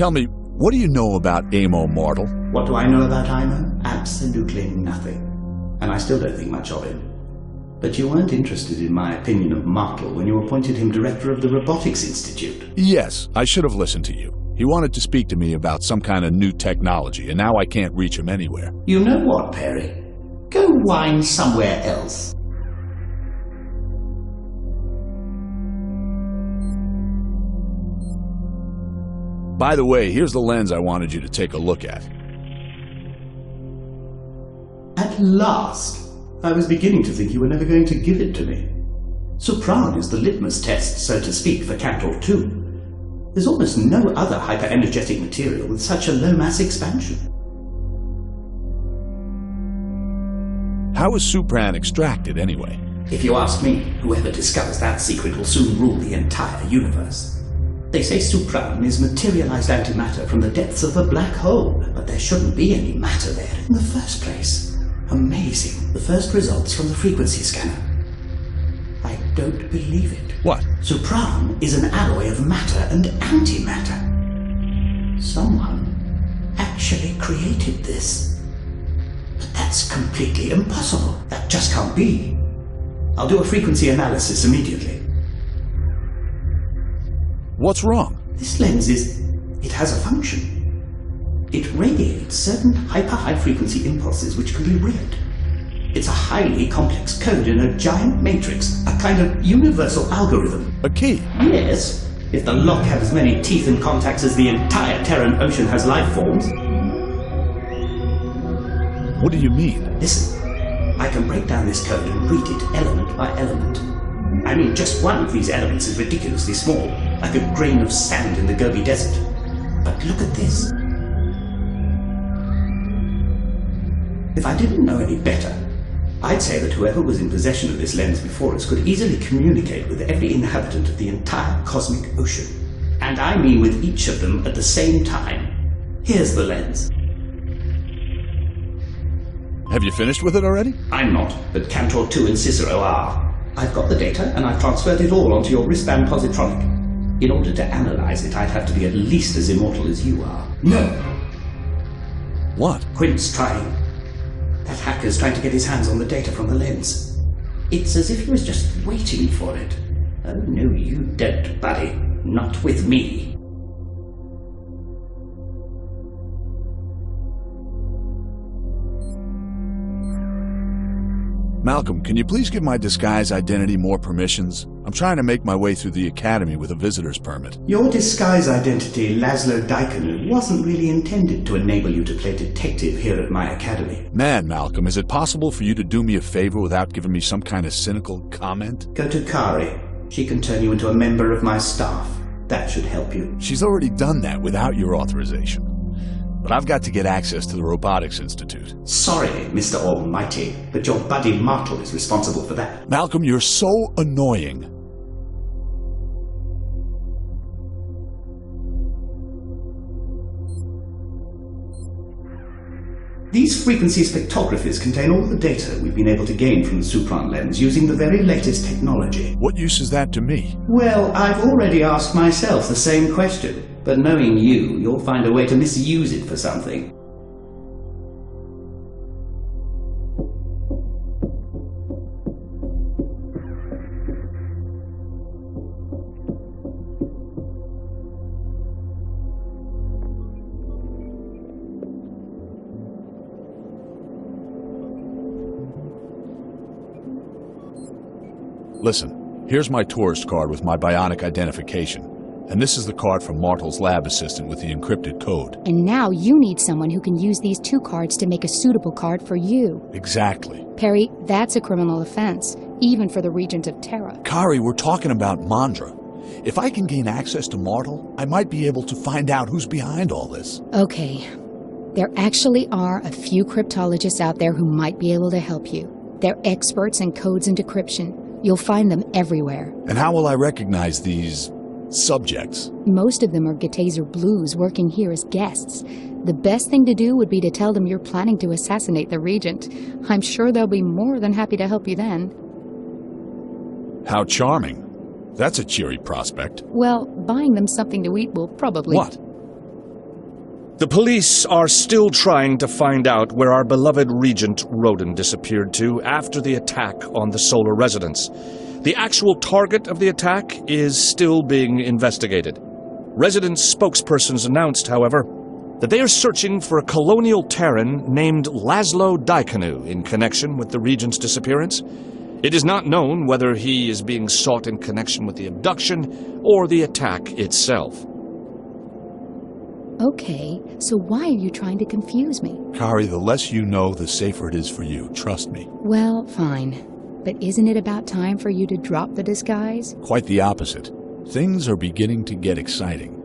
Tell me, what do you know about Amo, mortal? What do I know about Imo? Absolutely nothing. And I still don't think much of him. But you weren't interested in my opinion of Martel when you appointed him director of the Robotics Institute. Yes, I should have listened to you. He wanted to speak to me about some kind of new technology, and now I can't reach him anywhere. You know what, Perry? Go whine somewhere else. By the way, here's the lens I wanted you to take a look at. At last! I was beginning to think you were never going to give it to me. Sopran is the litmus test, so to speak, for Cantor 2. There's almost no other hyper-energetic material with such a low mass expansion. How is Sopran extracted, anyway? If you ask me, whoever discovers that secret will soon rule the entire universe. They say Sopran is materialized antimatter from the depths of a black hole, but there shouldn't be any matter there in the first place. Amazing. The first results from the frequency scanner. I don't believe it. What? Sopran is an alloy of matter and antimatter. Someone actually created this. But that's completely impossible. That just can't be. I'll do a frequency analysis immediately. What's wrong? This lens it has a function. It radiates certain hyper-high frequency impulses which can be read. It's a highly complex code in a giant matrix, a kind of universal algorithm. A key? Yes, if the lock had as many teeth and contacts as the entire Terran Ocean has life forms. What do you mean? Listen, I can break down this code and read it element by element. I mean, just one of these elements is ridiculously small, like a grain of sand in the Gobi Desert. But look at this. If I didn't know any better, I'd say that whoever was in possession of this lens before us could easily communicate with every inhabitant of the entire cosmic ocean. And I mean with each of them at the same time. Here's the lens. Have you finished with it already? I'm not, but Cantor 2 and Cicero are. I've got the data, and I've transferred it all onto your wristband positronic. In order to analyze it, I'd have to be at least as immortal as you are. No! What? Quint's trying. That hacker's trying to get his hands on the data from the lens. It's as if he was just waiting for it. Oh, no, you don't, buddy. Not with me. Malcolm, can you please give my disguise identity more permissions? I'm trying to make my way through the academy with a visitor's permit. Your disguise identity, Laszlo Daikanu, wasn't really intended to enable you to play detective here at my academy. Man, Malcolm, is it possible for you to do me a favor without giving me some kind of cynical comment? Go to Kari. She can turn you into a member of my staff. That should help you. She's already done that without your authorization. But I've got to get access to the Robotics Institute. Sorry, Mr. Almighty, but your buddy Martel is responsible for that. Malcolm, you're so annoying. These frequency spectrographies contain all the data we've been able to gain from the Sopran lens using the very latest technology. What use is that to me? Well, I've already asked myself the same question. But knowing you, you'll find a way to misuse it for something. Listen, here's my tourist card with my bionic identification. And this is the card from Martel's lab assistant with the encrypted code. And now you need someone who can use these two cards to make a suitable card for you. Exactly. Perry, that's a criminal offense, even for the Regent of Terra. Kari, we're talking about Mandra. If I can gain access to Martel, I might be able to find out who's behind all this. Okay. There actually are a few cryptologists out there who might be able to help you. They're experts in codes and decryption. You'll find them everywhere. And how will I recognize these subjects? Most of them are Getazer Blues working here as guests. The best thing to do would be to tell them you're planning to assassinate the Regent. I'm sure they'll be more than happy to help you then. How charming. That's a cheery prospect. Well, buying them something to eat will probably... What? The police are still trying to find out where our beloved Regent Rhodan disappeared to after the attack on the solar residence. The actual target of the attack is still being investigated. Residence spokespersons announced, however, that they are searching for a colonial Terran named Laszlo Daikanu in connection with the Regent's disappearance. It is not known whether he is being sought in connection with the abduction or the attack itself. Okay, so why are you trying to confuse me? Kari, the less you know, the safer it is for you. Trust me. Well, fine. But isn't it about time for you to drop the disguise? Quite the opposite. Things are beginning to get exciting.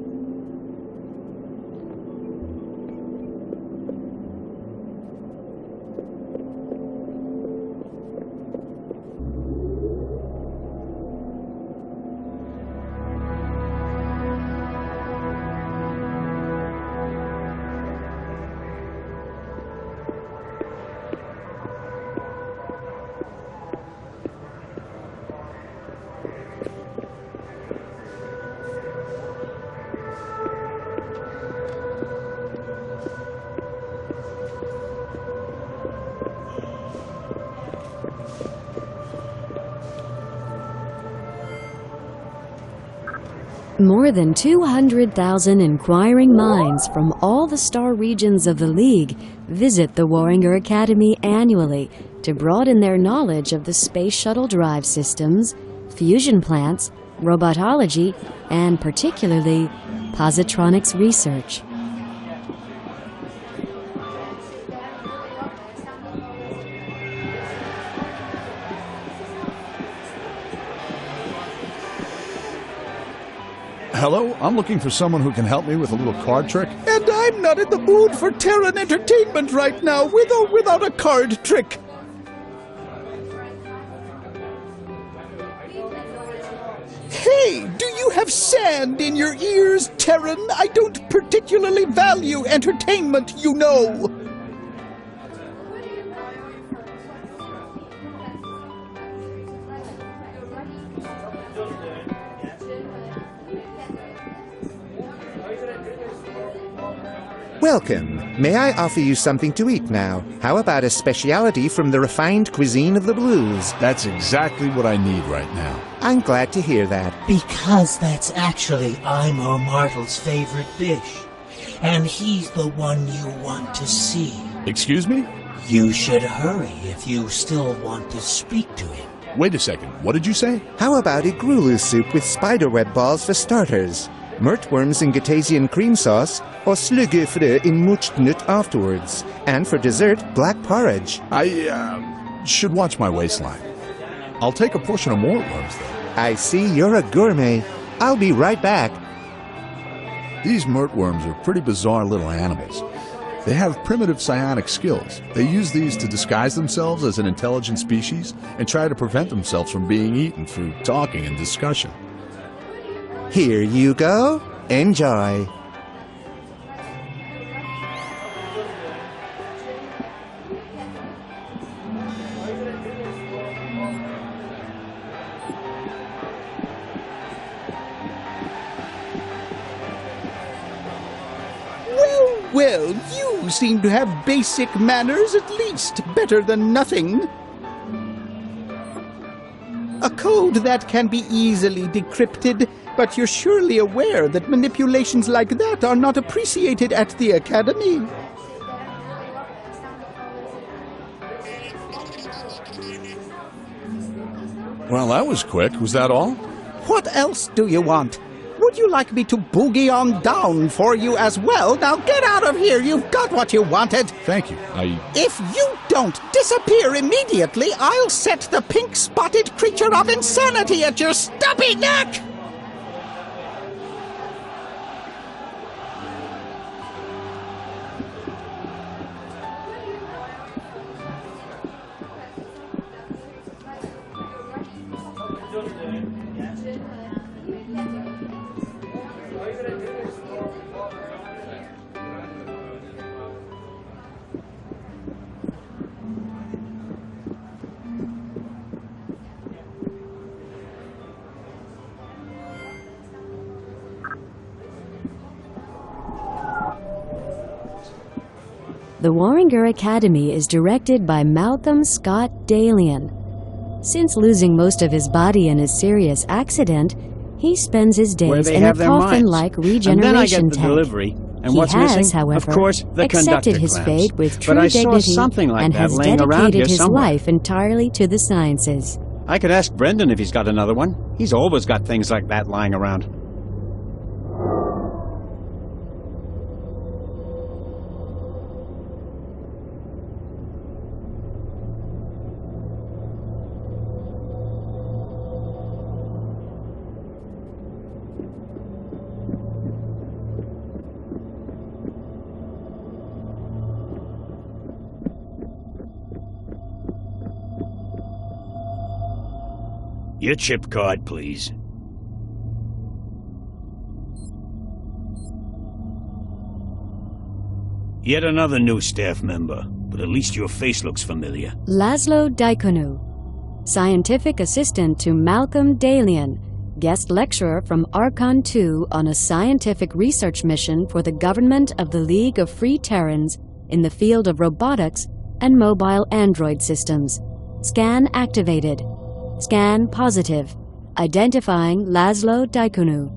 More than 200,000 inquiring minds from all the star regions of the League visit the Warringer Academy annually to broaden their knowledge of the space shuttle drive systems, fusion plants, robotology, and particularly positronics research. Hello, I'm looking for someone who can help me with a little card trick. And I'm not in the mood for Terran entertainment right now, with or without a card trick. Hey, do you have sand in your ears, Terran? I don't particularly value entertainment, you know. Welcome. May I offer you something to eat now? How about a speciality from the refined cuisine of the Blues? That's exactly what I need right now. I'm glad to hear that. Because that's actually Imo Martel's favorite dish. And he's the one you want to see. Excuse me? You should hurry if you still want to speak to him. Wait a second, what did you say? How about a grulu soup with spiderweb balls for starters? Murtworms in Gatasian cream sauce, or slugefrø in muchtnut afterwards. And for dessert, black porridge. I should watch my waistline. I'll take a portion of Murtworms, though. I see you're a gourmet. I'll be right back. These Murtworms are pretty bizarre little animals. They have primitive psionic skills. They use these to disguise themselves as an intelligent species and try to prevent themselves from being eaten through talking and discussion. Here you go. Enjoy. Well, you seem to have basic manners at least, better than nothing. A code that can be easily decrypted, but you're surely aware that manipulations like that are not appreciated at the Academy. Well, that was quick. Was that all? What else do you want? Would you like me to boogie on down for you as well? Now get out of here! You've got what you wanted! Thank you. If you don't disappear immediately, I'll set the pink-spotted creature of insanity at your stubby neck! The Warringer Academy is directed by Malcolm Scott Dalian. Since losing most of his body in a serious accident, he spends his days in a coffin-like regeneration tank. Delivery. And He what's has, missing? however, Of course, the accepted conductor his clamps. fate with true But I saw dignity something like and that has laying around dedicated here his somewhere. life entirely to the sciences. I could ask Brendan if he's got another one. He's always got things like that lying around. Your chip card, please. Yet another new staff member, but at least your face looks familiar. Laszlo Diakonu, scientific assistant to Malcolm Dalian, guest lecturer from Archon 2 on a scientific research mission for the government of the League of Free Terrans in the field of robotics and mobile android systems. Scan activated. Scan positive. Identifying Laszlo Diakonu.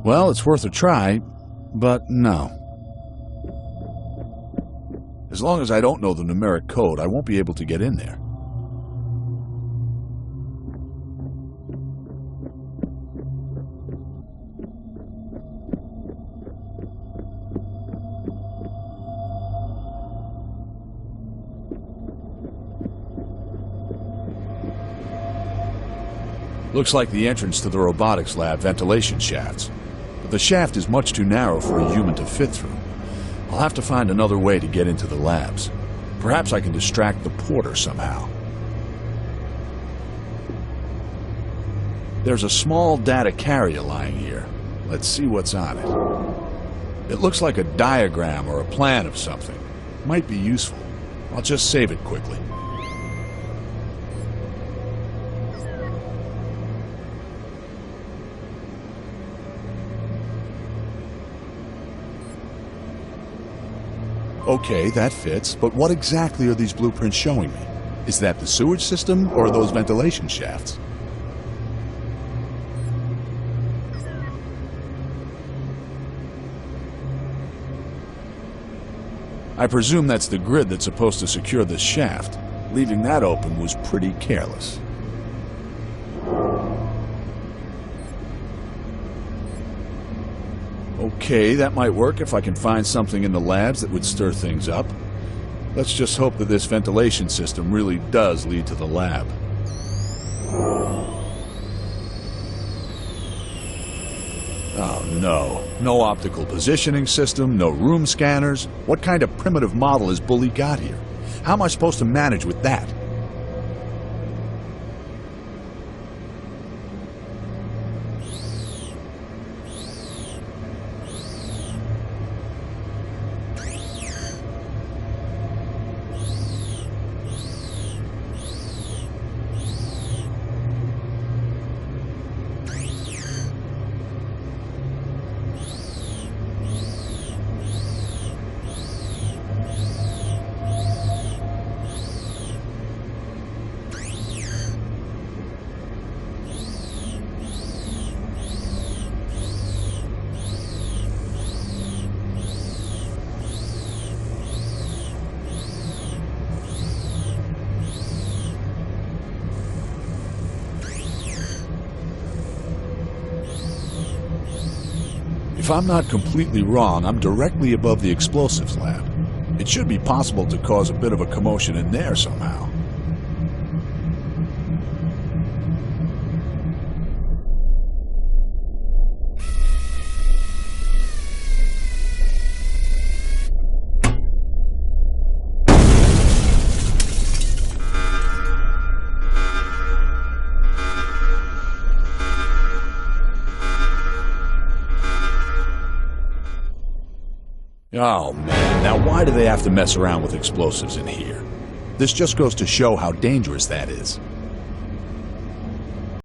Well, it's worth a try, but no. As long as I don't know the numeric code, I won't be able to get in there. Looks like the entrance to the robotics lab ventilation shafts. But the shaft is much too narrow for a human to fit through. I'll have to find another way to get into the labs. Perhaps I can distract the porter somehow. There's a small data carrier lying here. Let's see what's on it. It looks like a diagram or a plan of something. Might be useful. I'll just save it quickly. Okay, that fits, but what exactly are these blueprints showing me? Is that the sewage system or those ventilation shafts? I presume that's the grid that's supposed to secure this shaft. Leaving that open was pretty careless. Okay, that might work if I can find something in the labs that would stir things up. Let's just hope that this ventilation system really does lead to the lab. Oh no. No optical positioning system, no room scanners. What kind of primitive model has Bully got here? How am I supposed to manage with that? If I'm not completely wrong, I'm directly above the explosives lab. It should be possible to cause a bit of a commotion in there somehow. Oh man, now why do they have to mess around with explosives in here? This just goes to show how dangerous that is.